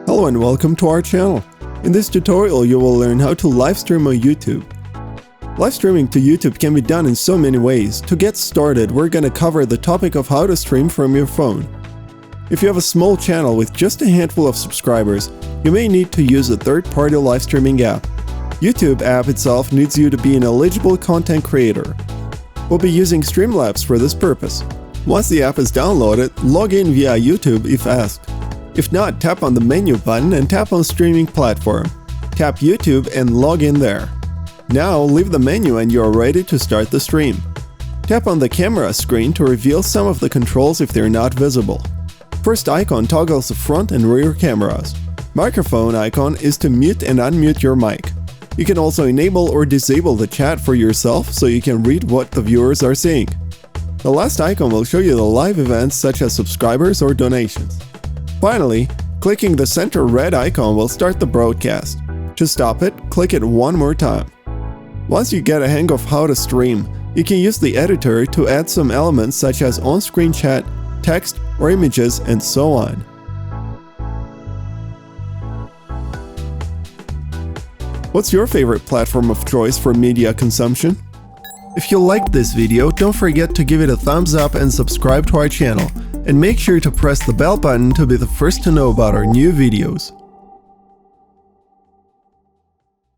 Hello and welcome to our channel. In this tutorial you will learn how to live stream on YouTube. Live streaming to YouTube can be done in so many ways. To get started, we're gonna cover the topic of how to stream from your phone. If you have a small channel with just a handful of subscribers, you may need to use a third-party live streaming app. YouTube app itself needs you to be an eligible content creator. We'll be using Streamlabs for this purpose. Once the app is downloaded, log in via YouTube if asked. If not, tap on the menu button and tap on Streaming Platform. Tap YouTube and log in there. Now leave the menu and you are ready to start the stream. Tap on the camera screen to reveal some of the controls if they're not visible. First icon toggles the front and rear cameras. Microphone icon is to mute and unmute your mic. You can also enable or disable the chat for yourself so you can read what the viewers are seeing. The last icon will show you the live events such as subscribers or donations. Finally, clicking the center red icon will start the broadcast. To stop it, click it one more time. Once you get a hang of how to stream, you can use the editor to add some elements such as on-screen chat, text or images, and so on. What's your favorite platform of choice for media consumption? If you liked this video, don't forget to give it a thumbs up and subscribe to our channel. And make sure to press the bell button to be the first to know about our new videos.